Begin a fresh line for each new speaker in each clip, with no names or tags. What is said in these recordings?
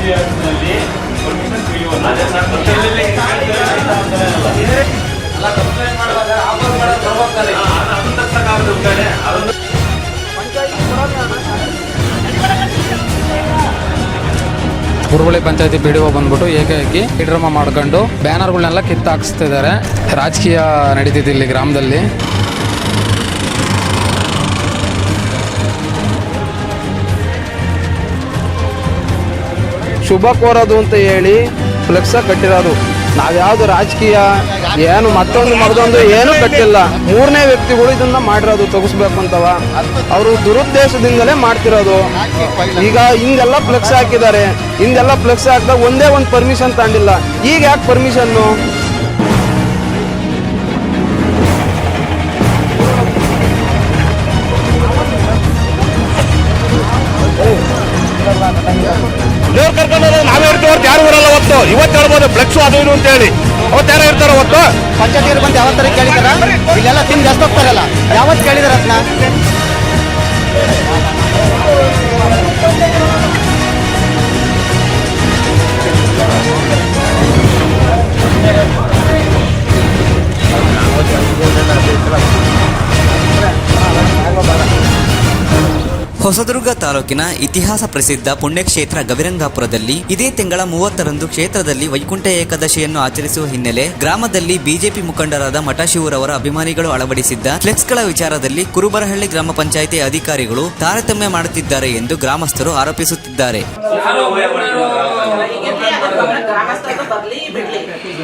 ಪಂಚಾಯತಿ permission
ಕುರುಬಳಿ ಪಂಚಾಯತಿ PDO ಬಂದ್ಬಿಟ್ಟು ಏಕಾಏಕಿ drama ಮಾಡ್ಕೊಂಡು ಬ್ಯಾನರ್ಗಳನ್ನೆಲ್ಲ ಕಿತ್ತಾಕ್ಸ್ತಿದ್ದಾರೆ. ರಾಜಕೀಯ ನಡೀತಿದೆ ಇಲ್ಲಿ ಗ್ರಾಮದಲ್ಲಿ.
ಶುಭ ಕೋರೋದು ಅಂತ ಹೇಳಿ ಫ್ಲೆಕ್ಸ ಕಟ್ಟಿರೋದು. ನಾವ್ಯಾವುದು ರಾಜಕೀಯ ಏನು ಮತ್ತೊಂದು ಏನು ಕಟ್ಟಿಲ್ಲ. ಮೂರನೇ ವ್ಯಕ್ತಿಗಳು ಇದನ್ನ ಮಾಡಿರೋದು ತೆಗಿಸ್ಬೇಕು ಅಂತವ. ಅವರು ದುರುದ್ದೇಶದಿಂದಲೇ ಮಾಡ್ತಿರೋದು. ಈಗ ಹಿಂಗೆಲ್ಲ ಫ್ಲೆಕ್ಸ್ ಹಾಕಿದ್ದಾರೆ. ಹಿಂಗೆಲ್ಲ ಫ್ಲೆಕ್ಸ್ ಹಾಕಿದಾಗ ಒಂದೇ ಒಂದು ಪರ್ಮಿಷನ್ ತಗೊಂಡಿಲ್ಲ. ಈಗ ಯಾಕೆ ಪರ್ಮಿಷನ್ನು?
ದೇವ್ರು ಕರ್ಕೊಂಡು ನಾವೇ ಇರ್ತೀವಿ ಹೊರತು ಯಾರು ಬರಲ್ಲ. ಅವತ್ತು ಇವತ್ತು ಹೇಳ್ಬೋದು ಫ್ಲೆಕ್ಸು ಅದು ಇದು ಅಂತ ಹೇಳಿ. ಅವತ್ತು ಯಾರೋ ಇರ್ತಾರೆ. ಅವತ್ತು
ಪಂಚಾಯತಿ ಬಂದು ಯಾವತ್ತರ ಕೇಳಿದಾರ? ಇಲ್ಲೆಲ್ಲ ತಿಂದು ಜಾಸ್ತಿ ಹೋಗ್ತಾರಲ್ಲ, ಯಾವತ್ತು ಕೇಳಿದಾರ ಅದನ್ನ?
ಹೊಸದುರ್ಗ ತಾಲೂಕಿನ ಇತಿಹಾಸ ಪ್ರಸಿದ್ಧ ಪುಣ್ಯಕ್ಷೇತ್ರ ಗವಿರಂಗಾಪುರದಲ್ಲಿ ಇದೇ ತಿಂಗಳ 30ರಂದು ಕ್ಷೇತ್ರದಲ್ಲಿ ವೈಕುಂಠ ಏಕಾದಶಿಯನ್ನು ಆಚರಿಸುವ ಹಿನ್ನೆಲೆ ಗ್ರಾಮದಲ್ಲಿ ಬಿಜೆಪಿ ಮುಖಂಡರಾದ ಮಠಶಿವರವರ ಅಭಿಮಾನಿಗಳು ಅಳವಡಿಸಿದ್ದ ಫ್ಲೆಕ್ಸ್ಗಳ ವಿಚಾರದಲ್ಲಿ ಕುರುಬರಹಳ್ಳಿ ಗ್ರಾಮ ಪಂಚಾಯಿತಿ ಅಧಿಕಾರಿಗಳು ತಾರತಮ್ಯ ಮಾಡುತ್ತಿದ್ದಾರೆ ಎಂದು ಗ್ರಾಮಸ್ಥರು ಆರೋಪಿಸುತ್ತಿದ್ದಾರೆ.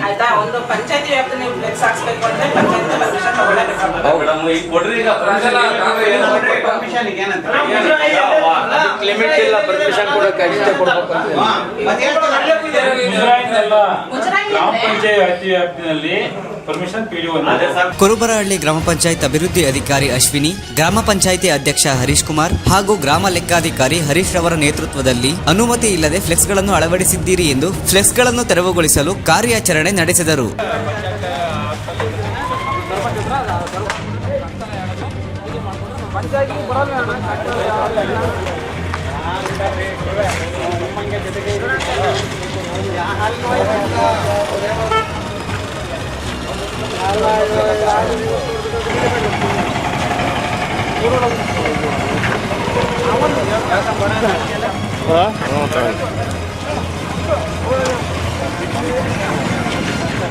ಆಯ್ತಾ, ಒಂದು ಪಂಚಾಯತಿ ವ್ಯಾಪ್ತಿ ನೀವು ಫ್ಲೆಕ್ಸ್ ಹಾಕ್ಸ್ಬೇಕು ಅಂದ್ರೆ ಪಂಚಾಯತ್ ಪರ್ಮಿಷನ್ ತಗೊಳ್ಳೇಬೇಕಾಗುತ್ತೆ.
ಕುರುಬರಹಳ್ಳಿ ಗ್ರಾಮ ಪಂಚಾಯತ್ ಅಭಿವೃದ್ಧಿ ಅಧಿಕಾರಿ ಅಶ್ವಿನಿ, ಗ್ರಾಮ ಪಂಚಾಯಿತಿ ಅಧ್ಯಕ್ಷ ಹರೀಶ್ ಕುಮಾರ್ ಹಾಗೂ ಗ್ರಾಮ ಲೆಕ್ಕಾಧಿಕಾರಿ ಹರೀಶ್ ರವರ ನೇತೃತ್ವದಲ್ಲಿ ಅನುಮತಿ ಇಲ್ಲದೆ ಫ್ಲೆಕ್ಸ್ಗಳನ್ನು ಅಳವಡಿಸಿದ್ದೀರಿ ಎಂದು ಫ್ಲೆಕ್ಸ್ಗಳನ್ನು ತೆರವುಗೊಳಿಸಲು ಕಾರ್ಯಾಚರಣೆ ನಡೆಸಿದರು.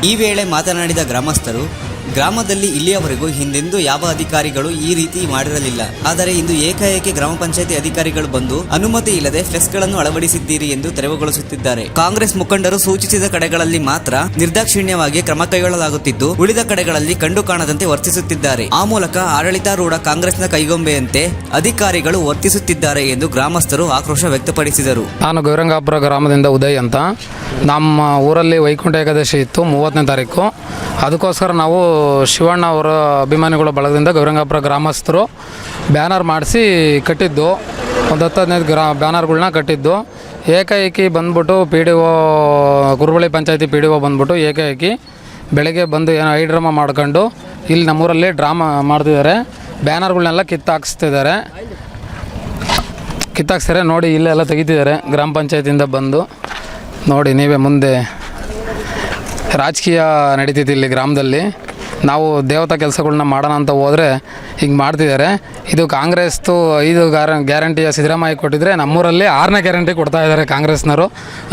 ಈ ವೇಳೆ ಮಾತನಾಡಿದ ಗ್ರಾಮಸ್ಥರು, ಗ್ರಾಮದಲ್ಲಿ ಇಲ್ಲಿಯವರೆಗೂ ಹಿಂದೆಂದೂ ಯಾವ ಅಧಿಕಾರಿಗಳು ಈ ರೀತಿ ಮಾಡಿರಲಿಲ್ಲ. ಆದರೆ ಇಂದು ಏಕಾಏಕಿ ಗ್ರಾಮ ಪಂಚಾಯತಿ ಅಧಿಕಾರಿಗಳು ಬಂದು ಅನುಮತಿ ಇಲ್ಲದೆ ಫ್ಲೆಕ್ಸ್ಗಳನ್ನು ಅಳವಡಿಸಿದ್ದೀರಿ ಎಂದು ತೆರವುಗೊಳಿಸುತ್ತಿದ್ದಾರೆ. ಕಾಂಗ್ರೆಸ್ ಮುಖಂಡರು ಸೂಚಿಸಿದ ಕಡೆಗಳಲ್ಲಿ ಮಾತ್ರ ನಿರ್ದಾಕ್ಷಿಣ್ಯವಾಗಿ ಕ್ರಮ ಕೈಗೊಳ್ಳಲಾಗುತ್ತಿದ್ದು, ಉಳಿದ ಕಡೆಗಳಲ್ಲಿ ಕಂಡು ಕಾಣದಂತೆ ವರ್ತಿಸುತ್ತಿದ್ದಾರೆ. ಆ ಮೂಲಕ ಆಡಳಿತಾರೂಢ ಕಾಂಗ್ರೆಸ್ನ ಕೈಗೊಂಬೆಯಂತೆ ಅಧಿಕಾರಿಗಳು ವರ್ತಿಸುತ್ತಿದ್ದಾರೆ ಎಂದು ಗ್ರಾಮಸ್ಥರು ಆಕ್ರೋಶ ವ್ಯಕ್ತಪಡಿಸಿದರು.
ನಾನು ಗವಿರಂಗಾಪುರ ಗ್ರಾಮದಿಂದ ಉದಯ್ ಅಂತ. ನಮ್ಮ ಊರಲ್ಲಿ ವೈಕುಂಠ ಏಕಾದಶಿ ಇತ್ತು 30ನೇ ತಾರೀಕು. ಅದಕ್ಕೋಸ್ಕರ ನಾವು ಶಿವಣ್ಣ ಅವರ ಅಭಿಮಾನಿಗಳ ಬಳಗದಿಂದ ಗವಿರಂಗಾಪುರ ಗ್ರಾಮಸ್ಥರು ಬ್ಯಾನರ್ ಮಾಡಿಸಿ ಕಟ್ಟಿದ್ದು. ಒಂದು 10-15 ಬ್ಯಾನರ್ಗಳನ್ನ ಕಟ್ಟಿದ್ದು. ಏಕಾಏಕಿ ಬಂದ್ಬಿಟ್ಟು PDO ಕುರುಬಳಿ ಪಂಚಾಯತಿ PDO ಬಂದ್ಬಿಟ್ಟು ಏಕಾಏಕಿ ಬೆಳಗ್ಗೆ ಬಂದು ಏನೋ ಡ್ರಾಮಾ ಮಾಡ್ಕೊಂಡು ಇಲ್ಲಿ ನಮ್ಮೂರಲ್ಲಿ ಡ್ರಾಮಾ ಮಾಡ್ತಿದ್ದಾರೆ. ಬ್ಯಾನರ್ಗಳನ್ನೆಲ್ಲ ಕಿತ್ತಾಕ್ಸ್ತಿದ್ದಾರೆ. ನೋಡಿ ಇಲ್ಲೆಲ್ಲ ತೆಗಿತಿದ್ದಾರೆ ಗ್ರಾಮ ಪಂಚಾಯತಿಯಿಂದ ಬಂದು. ನೋಡಿ ನೀವೇ ಮುಂದೆ ರಾಜಕೀಯ ನಡೀತಿದೆ ಇಲ್ಲಿ ಗ್ರಾಮದಲ್ಲಿ. ನಾವು ದೇವತಾ ಕೆಲಸಗಳನ್ನ ಮಾಡೋಣ ಅಂತ ಹೋದರೆ ಹಿಂಗೆ ಮಾಡ್ತಿದ್ದಾರೆ. ಇದು ಕಾಂಗ್ರೆಸ್ದು 5 ಗ್ಯಾರಂಟಿಯ ಸಿದ್ದರಾಮಯ್ಯ ಕೊಟ್ಟಿದ್ರೆ ನಮ್ಮೂರಲ್ಲಿ 6ನೇ ಗ್ಯಾರಂಟಿ ಕೊಡ್ತಾ ಇದ್ದಾರೆ ಕಾಂಗ್ರೆಸ್ನವರು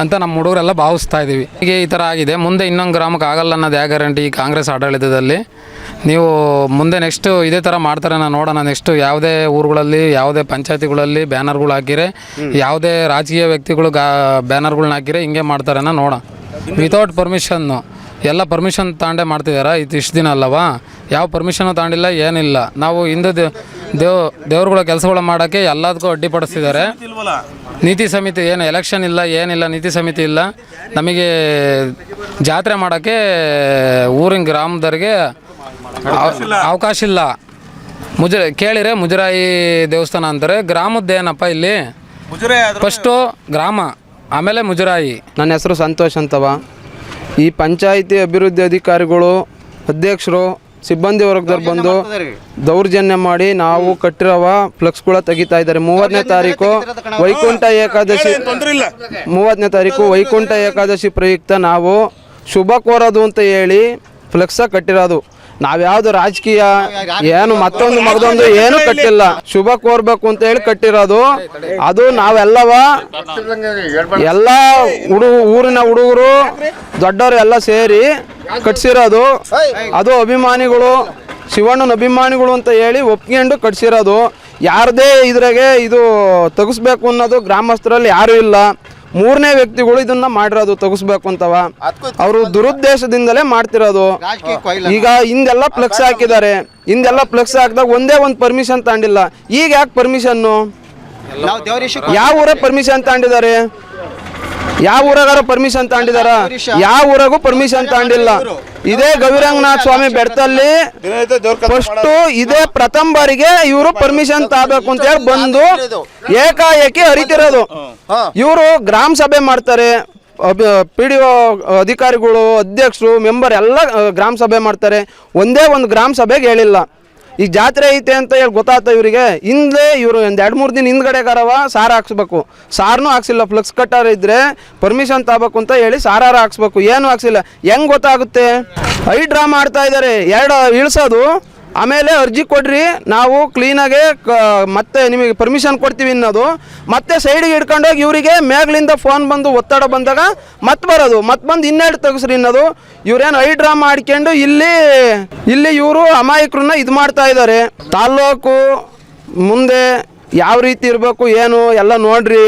ಅಂತ ನಮ್ಮ ಹುಡುಗರೆಲ್ಲ ಭಾವಿಸ್ತಾ ಇದ್ದೀವಿ. ಹೀಗೆ ಈ ಥರ ಆಗಿದೆ. ಮುಂದೆ ಇನ್ನೊಂದು ಗ್ರಾಮಕ್ಕೆ ಆಗಲ್ಲ ಅನ್ನೋದು ಯಾವ ಗ್ಯಾರಂಟಿ ಈ ಕಾಂಗ್ರೆಸ್ ಆಡಳಿತದಲ್ಲಿ? ನೀವು ಮುಂದೆ ನೆಕ್ಸ್ಟು ಇದೇ ಥರ ಮಾಡ್ತಾರೆ ನೋಡೋಣ. ನೆಕ್ಸ್ಟು ಯಾವುದೇ ಊರುಗಳಲ್ಲಿ ಯಾವುದೇ ಪಂಚಾಯತಿಗಳಲ್ಲಿ ಬ್ಯಾನರ್ಗಳು ಹಾಕಿರೆ, ಯಾವುದೇ ರಾಜಕೀಯ ವ್ಯಕ್ತಿಗಳು ಬ್ಯಾನರ್ಗಳ್ನ ಹಾಕಿರೆ ಹಿಂಗೆ ಮಾಡ್ತಾರೆ ನೋಡೋಣ. ವಿತೌಟ್ ಪರ್ಮಿಷನ್ನು ಎಲ್ಲ ಪರ್ಮಿಷನ್ ತಗೊಂಡೇ ಮಾಡ್ತಿದ್ದಾರೆ. ಇಷ್ಟು ದಿನ ಅಲ್ಲವಾ, ಯಾವ ಪರ್ಮಿಷನ್ನು ತಗೊಂಡಿಲ್ಲ, ಏನಿಲ್ಲ. ನಾವು ಹಿಂದೂ ದೇವ್ರುಗಳ ಕೆಲಸಗಳು ಮಾಡೋಕ್ಕೆ ಎಲ್ಲದಕ್ಕೂ ಅಡ್ಡಿಪಡಿಸ್ತಿದ್ದಾರೆ. ನೀತಿ ಸಮಿತಿ ಏನು ಎಲೆಕ್ಷನ್ ಇಲ್ಲ, ಏನಿಲ್ಲ, ನೀತಿ ಸಮಿತಿ ಇಲ್ಲ. ನಮಗೆ ಜಾತ್ರೆ ಮಾಡೋಕ್ಕೆ ಊರಿನ ಗ್ರಾಮದವ್ರಿಗೆ ಅವಕಾಶ ಇಲ್ಲ. ಕೇಳಿರೆ ಮುಜರಾಯಿ ದೇವಸ್ಥಾನ ಅಂತಾರೆ. ಗ್ರಾಮದ್ದೇನಪ್ಪ ಇಲ್ಲಿ? ಫಸ್ಟು ಗ್ರಾಮ, ಆಮೇಲೆ ಮುಜರಾಯಿ.
ನನ್ನ ಹೆಸರು ಸಂತೋಷ್ ಅಂತವ. ಈ ಪಂಚಾಯಿತಿ ಅಭಿವೃದ್ಧಿ ಅಧಿಕಾರಿಗಳು, ಅಧ್ಯಕ್ಷರು ಸಿಬ್ಬಂದಿ ವರ್ಗದವ್ರು ಬಂದು ದೌರ್ಜನ್ಯ ಮಾಡಿ ನಾವು ಕಟ್ಟಿರುವ ಫ್ಲೆಕ್ಸ್ಗಳ ತೆಗಿತಾ ಇದ್ದಾರೆ. 30ನೇ ತಾರೀಕು ವೈಕುಂಠ ಏಕಾದಶಿ 30ನೇ ತಾರೀಕು ವೈಕುಂಠ ಏಕಾದಶಿ ಪ್ರಯುಕ್ತ ನಾವು ಶುಭ ಕೋರೋದು ಅಂತ ಹೇಳಿ ಫ್ಲೆಕ್ಸ ಕಟ್ಟಿರೋದು. ನಾವ್ಯಾವುದು ರಾಜಕೀಯ ಏನು ಮತ್ತೊಂದು ಮಗದೊಂದು ಏನು ಕಟ್ಟಿಲ್ಲ, ಶುಭ ಕೋರ್ಬೇಕು ಅಂತ ಹೇಳಿ ಕಟ್ಟಿರೋದು. ಅದು ನಾವೆಲ್ಲವ ಎಲ್ಲ ಊರಿನ ಹುಡುಗರು ದೊಡ್ಡವರು ಎಲ್ಲ ಸೇರಿ ಕಟ್ಸಿರೋದು. ಅದು ಅಭಿಮಾನಿಗಳು, ಶಿವಣ್ಣನ ಅಭಿಮಾನಿಗಳು ಅಂತ ಹೇಳಿ ಒಪ್ಕೊಂಡು ಕಟ್ಸಿರೋದು. ಯಾರದೇ ಇದ್ರಾಗೆ ಇದು ತೆಗಿಸ್ಬೇಕು ಅನ್ನೋದು ಗ್ರಾಮಸ್ಥರಲ್ಲಿ ಯಾರೂ ಇಲ್ಲ. 3ನೇ ವ್ಯಕ್ತಿಗಳು ಇದನ್ನ ಮಾಡಿರೋದು ತೆಗಿಸ್ಬೇಕು ಅಂತವ. ಅವರು ದುರುದ್ದೇಶದಿಂದಲೇ ಮಾಡ್ತಿರೋದು. ಈಗ ಹಿಂದೆಲ್ಲ ಫ್ಲೆಕ್ಸ್ ಹಾಕಿದ್ದಾರೆ, ಹಿಂದೆಲ್ಲ ಫ್ಲೆಕ್ಸ್ ಹಾಕಿದಾಗ ಒಂದೇ ಒಂದು ಪರ್ಮಿಷನ್ ತಗೊಂಡಿಲ್ಲ. ಈಗ ಯಾಕೆ ಪರ್ಮಿಷನ್ನು? ಯಾವ ಊರ ಪರ್ಮಿಷನ್ ತಗೊಂಡಿದ್ದಾರೆ? ಯಾವ ಊರಾಗಾರ ಪರ್ಮಿಷನ್ ತಗೊಂಡಿದಾರ? ಯಾವ ಊರಾಗೂ ಪರ್ಮಿಷನ್ ತಗೊಂಡಿಲ್ಲ. ಇದೇ ಗವಿರಂಗನಾಥ ಸ್ವಾಮಿ ಬೆಟ್ಟದಲ್ಲಿ ಫಸ್ಟ್ ಇದೇ ಪ್ರಥಮ ಬಾರಿಗೆ ಇವರು ಪರ್ಮಿಷನ್ ತಗೋಬೇಕು ಅಂತ ಹೇಳಿ ಬಂದು ಏಕಾಏಕಿ ಹರಿತಿರೋದು. ಇವರು ಗ್ರಾಮ ಸಭೆ ಮಾಡ್ತಾರೆ, PDO ಅಧಿಕಾರಿಗಳು, ಅಧ್ಯಕ್ಷರು, ಮೆಂಬರ್ ಎಲ್ಲ ಗ್ರಾಮ ಸಭೆ ಮಾಡ್ತಾರೆ. ಒಂದೇ ಒಂದು ಗ್ರಾಮ ಸಭೆಗೆ ಹೇಳಿಲ್ಲ. ಈಗ ಜಾತ್ರೆ ಐತೆ ಅಂತ ಹೇಳಿ ಗೊತ್ತಾಗ್ತಾ ಇವರಿಗೆ. ಹಿಂದೆ ಇವರು ಒಂದು 2-3 ದಿನ ಹಿಂದ್ಗಡೆಗಾರವ ಸಾರ ಹಾಕ್ಸ್ಬೇಕು, ಸಾರನೂ ಹಾಕ್ಸಿಲ್ಲ. ಫ್ಲೆಕ್ಸ್ ಕಟ್ಟಾರ ಇದ್ರೆ ಪರ್ಮಿಷನ್ ತಗೋಬೇಕು ಅಂತ ಹೇಳಿ ಸಾರಾರ ಹಾಕ್ಸ್ಬೇಕು, ಏನು ಹಾಕ್ಸಿಲ್ಲ. ಹೆಂಗೆ ಗೊತ್ತಾಗುತ್ತೆ? ಡ್ರಾ ಮಾಡ್ತಾ ಇದ್ದಾರೆ. 2 ಇಳಿಸೋದು, ಆಮೇಲೆ ಅರ್ಜಿ ಕೊಡ್ರಿ, ನಾವು ಕ್ಲೀನಾಗೆ ಮತ್ತೆ ನಿಮಗೆ ಪರ್ಮಿಷನ್ ಕೊಡ್ತೀವಿ ಅನ್ನೋದು. ಮತ್ತೆ ಸೈಡಿಗೆ ಹಿಡ್ಕೊಂಡೋಗಿ ಇವರಿಗೆ ಮೇಗ್ಲಿಂದ ಫೋನ್ ಬಂದು ಒತ್ತಡ ಬಂದಾಗ ಮತ್ತೆ ಬರೋದು, ಮತ್ತೆ ಬಂದು 12 ತೆಗಿಸ್ರಿ ಅನ್ನೋದು. ಇವ್ರೇನು ಡ್ರಾ ಮಾಡ್ಕೊಂಡು ಇಲ್ಲಿ ಇವರು ಅಮಾಯಕರನ್ನ ಇದು ಮಾಡ್ತಾ ಇದ್ದಾರೆ. ತಾಲ್ಲೂಕು ಮುಂದೆ ಯಾವ ರೀತಿ ಇರಬೇಕು ಏನು ಎಲ್ಲ ನೋಡ್ರಿ.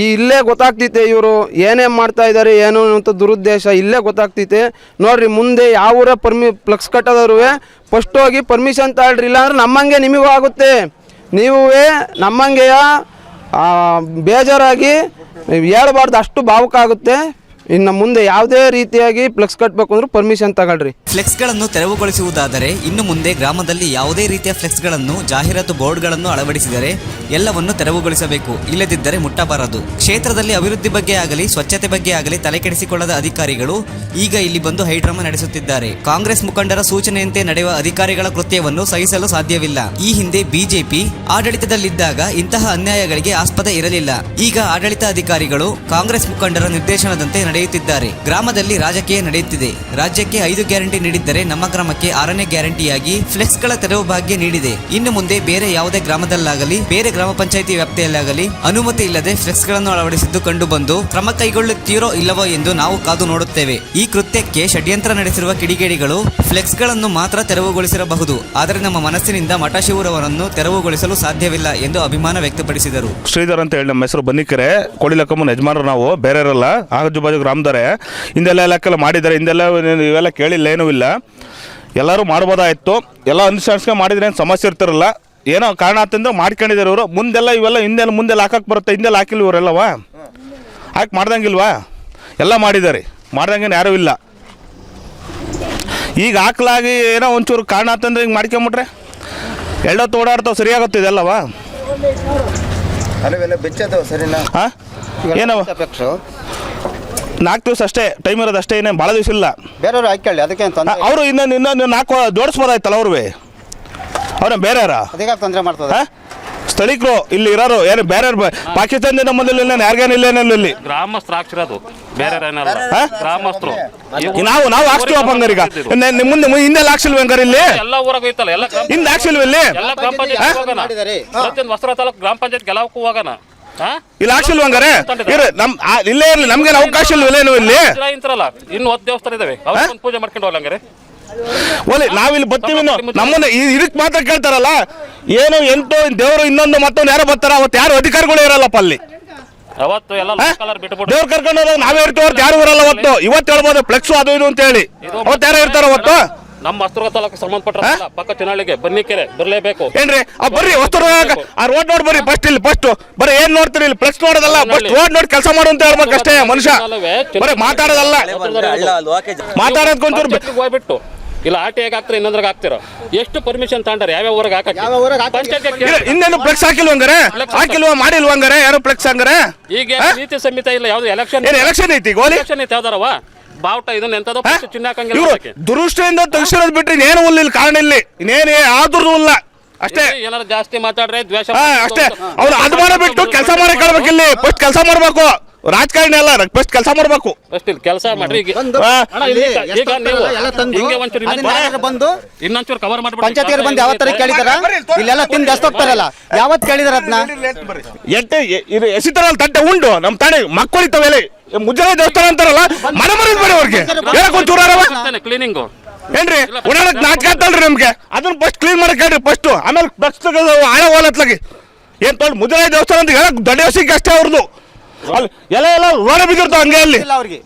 ಇಲ್ಲೇ ಗೊತ್ತಾಗ್ತೈತೆ ಇವರು ಏನೇನು ಮಾಡ್ತಾ ಇದ್ದಾರೆ ಏನು ಅಂತ ದುರುದ್ದೇಶ ಇಲ್ಲೇ ಗೊತ್ತಾಗ್ತೈತೆ. ನೋಡ್ರಿ ಮುಂದೆ ಯಾವ ಊರ ಫ್ಲೆಕ್ಸ್ ಕಟ್ಟೋದವ್ರು ಫಸ್ಟ್ ಹೋಗಿ ಪರ್ಮಿಷನ್ ತಗೊಳ್ರಿ, ಇಲ್ಲಾಂದ್ರೆ ನಮ್ಮಂಗೆ ನಿಮಗೂ ಆಗುತ್ತೆ. ನೀವೇ ನಮ್ಮಂಗೆಯ ಬೇಜಾರಾಗಿ ಹೇಳ್ಬಾರ್ದು, ಅಷ್ಟು ಭಾವುಕ ಆಗುತ್ತೆ. ಇನ್ನು ಮುಂದೆ ಯಾವುದೇ ರೀತಿಯಾಗಿ ಫ್ಲೆಕ್ಸ್ ಕಟ್ಟಬೇಕು ಅಂದ್ರೆ ಪರ್ಮಿಷನ್ ತಗೊಳ್ರಿ.
ಫ್ಲೆಕ್ಸ್ಗಳನ್ನು ತೆರವುಗೊಳಿಸುವುದಾದರೆ ಇನ್ನು ಮುಂದೆ ಗ್ರಾಮದಲ್ಲಿ ಯಾವುದೇ ರೀತಿಯ ಫ್ಲೆಕ್ಸ್ಗಳನ್ನು, ಜಾಹೀರಾತು ಬೋರ್ಡ್ಗಳನ್ನು ಅಳವಡಿಸಿದರೆ ಎಲ್ಲವನ್ನು ತೆರವುಗೊಳಿಸಬೇಕು. ಇಲ್ಲದಿದ್ದರೆ ಮುಟ್ಟಬಾರದು. ಕ್ಷೇತ್ರದಲ್ಲಿ ಅಭಿವೃದ್ಧಿ ಬಗ್ಗೆ ಆಗಲಿ ಸ್ವಚ್ಛತೆ ಬಗ್ಗೆ ಆಗಲಿ ತಲೆಕೆಡಿಸಿಕೊಳ್ಳದ ಅಧಿಕಾರಿಗಳು ಈಗ ಇಲ್ಲಿ ಬಂದು ಹೈಡ್ರಾಮಾ ನಡೆಸುತ್ತಿದ್ದಾರೆ. ಕಾಂಗ್ರೆಸ್ ಮುಖಂಡರ ಸೂಚನೆಯಂತೆ ನಡೆಯುವ ಅಧಿಕಾರಿಗಳ ಕೃತ್ಯವನ್ನು ಸಹಿಸಲು ಸಾಧ್ಯವಿಲ್ಲ. ಈ ಹಿಂದೆ ಬಿಜೆಪಿ ಆಡಳಿತದಲ್ಲಿದ್ದಾಗ ಇಂತಹ ಅನ್ಯಾಯಗಳಿಗೆ ಆಸ್ಪದ ಇರಲಿಲ್ಲ. ಈಗ ಆಡಳಿತ ಅಧಿಕಾರಿಗಳು ಕಾಂಗ್ರೆಸ್ ಮುಖಂಡರ ನಿರ್ದೇಶನದಂತೆ ನಡೆಯುತ್ತಿದ್ದಾರೆ. ಗ್ರಾಮದಲ್ಲಿ ರಾಜಕೀಯ ನಡೆಯುತ್ತಿದೆ. ರಾಜ್ಯಕ್ಕೆ 5 ಗ್ಯಾರಂಟಿ ನೀಡಿದ್ದರೆ ನಮ್ಮ ಗ್ರಾಮಕ್ಕೆ 6ನೇ ಗ್ಯಾರಂಟಿಯಾಗಿ ಫ್ಲೆಕ್ಸ್ಗಳ ತೆರವು ಭಾಗ್ಯ ನೀಡಿದೆ. ಇನ್ನು ಮುಂದೆ ಬೇರೆ ಯಾವುದೇ ಗ್ರಾಮದಲ್ಲಾಗಲಿ ಬೇರೆ ಗ್ರಾಮ ಪಂಚಾಯಿತಿ ವ್ಯಾಪ್ತಿಯಲ್ಲಾಗಲಿ ಅನುಮತಿ ಇಲ್ಲದೆ ಫ್ಲೆಕ್ಸ್ಗಳನ್ನು ಅಳವಡಿಸಿದ್ದು ಕಂಡು ಬಂದು ಕ್ರಮ ಕೈಗೊಳ್ಳುತ್ತೀರೋ ಇಲ್ಲವೋ ಎಂದು ನಾವು ಕಾದು ನೋಡುತ್ತೇವೆ. ಈ ಕೃತ್ಯಕ್ಕೆ ಷಡ್ಯಂತ್ರ ನಡೆಸಿರುವ ಕಿಡಿಗೇಡಿಗಳು ಫ್ಲೆಕ್ಸ್ಗಳನ್ನು ಮಾತ್ರ ತೆರವುಗೊಳಿಸಿರಬಹುದು, ಆದರೆ ನಮ್ಮ ಮನಸ್ಸಿನಿಂದ ಮಠ ಶಿವರವರನ್ನು ತೆರವುಗೊಳಿಸಲು ಸಾಧ್ಯವಿಲ್ಲ ಎಂದು ಅಭಿಮಾನ ವ್ಯಕ್ತಪಡಿಸಿದರು.
ಶ್ರೀಧರ್ ಅಂತ ಹೇಳಿ ನಮ್ಮ ಹೆಸರು. ಬನ್ನಿಕೆರೆ ಕೋಳಿಲಕ್ಕಮ್ಮನ ಯಜಮಾನರು ನಾವು, ಬೇರೆ ಇರಲ್ಲ. ಆಜು ಗ್ರಾಮದಾರೆ ಹಿಂದೆಲ್ಲ ಲೆಕ್ಕೆಲ್ಲ ಮಾಡಿದ್ದಾರೆ. ಹಿಂದೆಲ್ಲ ಇವೆಲ್ಲ ಕೇಳಿಲ್ಲ, ಏನೂ ಇಲ್ಲ. ಎಲ್ಲರೂ ಮಾಡ್ಬೋದಾಯಿತು. ಎಲ್ಲ ಅನುಸರಿಸ್ಕೊಂಡು ಮಾಡಿದ್ರೆ ಏನು ಸಮಸ್ಯೆ ಇರ್ತಿರಲ್ಲ. ಏನೋ ಕಾರಣ ಅಂತಂದ್ರೆ ಮಾಡ್ಕೊಂಡಿದ್ದಾರೆ ಇವರು. ಮುಂದೆಲ್ಲ ಇವೆಲ್ಲ ಮುಂದೆಲ್ಲ ಹಾಕಕ್ಕೆ ಬರುತ್ತೆ. ಹಿಂದೆಲ್ಲ ಹಾಕಿಲ್ಲ ಇವರೆಲ್ಲವ, ಹಾಕಿ ಮಾಡ್ದಂಗಿಲ್ವಾ? ಎಲ್ಲ ಮಾಡಿದ್ದಾರೆ, ಮಾಡ್ದಂಗೇನು ಯಾರೂ ಇಲ್ಲ. ಈಗ ಹಾಕ್ಲಾಗಿ ಏನೋ ಒಂಚೂರು ಕಾರಣ ಅಂತಂದ್ರೆ ಹಿಂಗೆ ಮಾಡ್ಕೊಂಬಿಟ್ರೆ ಎರಡೊತ್ತು ಓಡಾಡ್ತಾವೆ, ಸರಿಯಾಗುತ್ತೆ ಇದೆಲ್ಲವ. ಹಾಂ ಏನವ 4 ದಿವಸ ಅಷ್ಟೇ ಟೈಮ್ ಇರೋದು, ಅಷ್ಟೇ. ಏನೇ ಭಾಳ ದಿವಸ ಇಲ್ಲ.
ಬೇರೆಯವರು ಹಾಕೊಳ್ಳಿ, ಅದಕ್ಕೆ
ಅವರು ಇನ್ನೊಂದು 4 ಜೋಡಿಸ್ಬೋದಾಯ್ತಲ್ಲ ಅವ್ರು. ಅವ್ರ ಬೇರೆ
ಅದಕ್ಕೆ ತೊಂದರೆ ಮಾಡ್ತದೆ.
ಸ್ಥಳೀಕರು ಇಲ್ಲಿ ಇರೋರು ಏನು ಬೇರೆ ಪಾಕಿಸ್ತಾನದಿಂದ ನಮ್ಮಲ್ಲಿ ಯಾರಿಗೇನಿಲ್ಲ ಇಲ್ಲಿ
ಗ್ರಾಮಸ್ಥರು ಹಾಕ್ಸಿರೋದು ಬೇರೆ ಗ್ರಾಮಸ್ಥರು.
ನಾವು ಹಾಕ್ಸ್ತೀವಪ್ಪ ಹಂಗಾರೀಗ. ಮುಂದೆ ಹಿಂದೆಲ್ಲ ಹಾಕ್ಸಿಲ್ವ ಹಂಗಾರ ಇಲ್ಲಿ?
ಎಲ್ಲ ಊರಾಗ ಐತಲ್ಲ, ಎಲ್ಲ
ಹಿಂದೆ ಹಾಕ್ಸಿಲ್ವ ಇಲ್ಲಿ?
ಎಲ್ಲ ಗ್ರಾಮ ಪಂಚಾಯತ್ ವಸ್ತ್ರ ತಾಲೂಕು ಗ್ರಾಮ ಪಂಚಾಯತ್ ಗೆಲ್ಲಕ್ಕೂ ಹೋಗೋಣ.
ಇಲ್ಲಿ ಹಾಕ್ಸಿಲ್ವ ಹಂಗಾರೆ? ಇಲ್ಲೇ ಇರಲಿ, ನಮ್ಗೇನು ಅವಕಾಶ ಇಲ್ವಲ್ಲ ಇಲ್ಲಿ?
ಇಂತರಲ್ಲ ಇನ್ನು 10 ದೇವಸ್ಥಾನ ಇದಾವೆ, ಅವ್ರಿಗೆ ಪೂಜೆ ಮಾಡ್ಕೊಂಡು ಹೋಗಲ್ಲ ಹಂಗಾರೆ.
ಒಲೆ ನಾವಿಲ್ಲಿ ಬರ್ತೀವಿ, ನಮ್ಮನ್ನ ಇದಕ್ಕೆ ಮಾತ್ರ ಕೇಳ್ತಾರಲ್ಲ. ಏನು ಎಂಟು ದೇವರು ಇನ್ನೊಂದು ಮತ್ತೊಂದು ಯಾರೋ ಬರ್ತಾರ, ಅವತ್ತು ಯಾರು ಅಧಿಕಾರಿಗಳು ಇರಲ್ಲಪ್ಪ ಅಲ್ಲಿ.
ಅವತ್ತು ಎಲ್ಲ
ದೇವ್ರು ಕರ್ಕೊಂಡು ಹೋದಾಗ ನಾವೇ ಇರ್ತೀವಿ, ಅವ್ರು ಯಾರು ಇರಲ್ಲ ಅವತ್ತು. ಇವತ್ತು ಹೇಳ್ಬೋದು ಫ್ಲೆಕ್ಸ್ ಅದು ಇದು ಅಂತ ಹೇಳಿ, ಅವತ್ತು ಯಾರೋ ಇರ್ತಾರ ಅವತ್ತು.
ನಮ್ಮ ವಸ್ತ್ರ ತಾಲೂಕು ಸಂಬಂಧಪಟ್ಟ ಪಕ್ಕ ಚುನಾವಣೆಗೆ ಬನ್ನಿಕೆರೆ ಬರ್ಲೇಬೇಕು.
ಏನ್ರಿ ಬರ್ರಿ ವಸ್ತು ಆ ರೋಡ್ ನೋಡಿ ಬರ್ರಿ. ಫಸ್ಟ್ ಇಲ್ಲಿ ಫಸ್ಟ್ ಬರೀ ಏನ್ ನೋಡ್ತೀರಿ ಇಲ್ಲಿ? ಫ್ಲೆಕ್ಸ್ ನೋಡೋದಲ್ಲ, ಫಸ್ಟ್ ರೋಡ್ ನೋಡಿ ಕೆಲಸ ಮಾಡು ಅಂತ ಹೇಳ್ಬೇಕು ಅಷ್ಟೇ ಮನುಷ್ಯ. ಬರೀ ಮಾತಾಡೋದಲ್ಲ, ಮಾತಾಡೋದ್ಕೊಂಚೂರು
ಹೋಗ್ಬಿಟ್ಟು ಇಲ್ಲ ಆಟ ಹೇಗೆ ಹಾಕ್ತಾರೆ, ಇನ್ನೊಂದ್ರಾಗ ಹಾಕ್ತಿರೋ. ಎಷ್ಟು ಪರ್ಮಿಷನ್ ತಗೊಂಡ್ರೆ ಯಾವ್ಯಾವ ಊರಾಗ
ಇನ್ನೇನು ಫ್ಲೆಕ್ಸ್ ಹಾಕಿಲ್ವ ಹಂಗಾರೆ? ಹಾಕಿಲ್ವ ಮಾಡಿಲ್ವ ಹಂಗಾರೆ ಯಾರು ಫ್ಲೆಕ್ಸ್ ಹಂಗಾರೆ?
ಈಗ ನೀತಿ ಸಂಹಿತ ಇಲ್ಲ, ಯಾವ್ದು ಎಲೆಕ್ಷನ್
ಎಲೆಕ್ಷನ್ ಐತಿ,
ಎಲೆಕ್ಷನ್ ಐತಿ ಯಾವ್ದಾರವ ಬಾವುಟ ಇದನ್ನ ಎಂತದೋ ಪಕ್ಷ ಚಿಹ್ನೆ ಹಾಕಂಗಿಲ್ಲ
ಇವರು
ಅದಕ್ಕೆ.
ದುರುಷ್ಟಿಯಿಂದ ತೆಗಿಸಿರೋದು ಬಿಟ್ರೆ ಇನ್ನೇನು ಇಲ್ಲ ಕಾರಣ ಇಲ್ಲಿ ಇನ್ನೇನೇ ಆದ್ರೂ ಇಲ್ಲ ಅಷ್ಟೇ.
ಏನಾದ್ರು ಜಾಸ್ತಿ ಮಾತಾಡ್ರೆ ದ್ವೇಷ
ಅಷ್ಟೇ ಅವ್ರು ಅದು ಮಾಡಬಿಟ್ಟು ಕೆಲಸ ಮಾಡಕ್ ಹೇಳ್ಬೇಕು. ಇಲ್ಲಿ ಫಸ್ಟ್ ಕೆಲಸ ಮಾಡ್ಬೇಕು, ರಾಜಕಾರಣಿ ಅಲ್ಲ, ಫಸ್ಟ್ ಕೆಲಸ ಮಾಡ್ಬೇಕು.
ಫಸ್ಟ್ ಇಲ್ಲಿ ಕೆಲಸ ಮಾಡ್ರಿ. ಈಗ
ಬಂದು
ಅಣ್ಣ,
ಇಲ್ಲಿ
ಈಗ
ಎಷ್ಟು
ನೀವು
ಎಲ್ಲ ತಂದು
ಹಿಂಗೆ ಒಂಚೂರು
ಅದನ್ನ ಯಾರಾದ್ರು ಬಂದು
ಇನ್ನೊಂಚೂರು ಕವರ್ ಮಾಡ್ಬಿಡಿ.
ಪಂಚಾಯತಿಯವರು ಬಂದು ಯಾವತ್ತರ ಕೇಳಿದಾರ? ಇಲ್ಲೆಲ್ಲ ತಿಂದು ಎಷ್ಟೋಗ್ತಾರಲ್ಲ, ಯಾವತ್ತು ಕೇಳಿದಾರ ಅದನ್ನ?
ಇದು ಎಸಿತಾರಲ್ಲ ತಟ್ಟೆ ಉಂಡು ನಮ್ಮ ತಾನೆ ಮಕ್ಕಳಿತ್ತವೆಲೆ ಮುಜ್ಜಲ ದೇವಸ್ಥಾನ ಅಂತಾರಲ್ಲ, ಮನೆ ಮರದ ಬೇಡ ಅವ್ರಿಗೆ ಹೇಳಕ್ ಒಂಚೂರು
ಕ್ಲೀನಿಂಗ್
ಏನ್ರಿ ಉಡಾಡಕ್ ನಾಟಕ ಅಂತಲ್ರಿ ನಮ್ಗೆ. ಅದನ್ನ ಫಸ್ಟ್ ಕ್ಲೀನ್ ಮಾಡಕ್ ಹೇಳ್ರಿ ಫಸ್ಟ್, ಆಮೇಲೆ ಫಸ್ಟ್ ಆಳ ಹೋಲತ್ಲಾಗಿ ಏನ್ ತೊಗೊಂಡು ಮುಜರಾಯಿ ದೇವಸ್ಥಾನ ಅಂತ ಹೇಳಕ್ ದೊಡ್ಡ ಅಷ್ಟೇ ಅವ್ರದ್ದು. ಅಲ್ಲಿ ಎಲ್ಲ ರೋಡ ಬಿದ್ದಿರ್ತಾವ ಹಂಗೆ ಅಲ್ಲಿ.
ಇಲ್ಲ ಅವ್ರಿಗೆ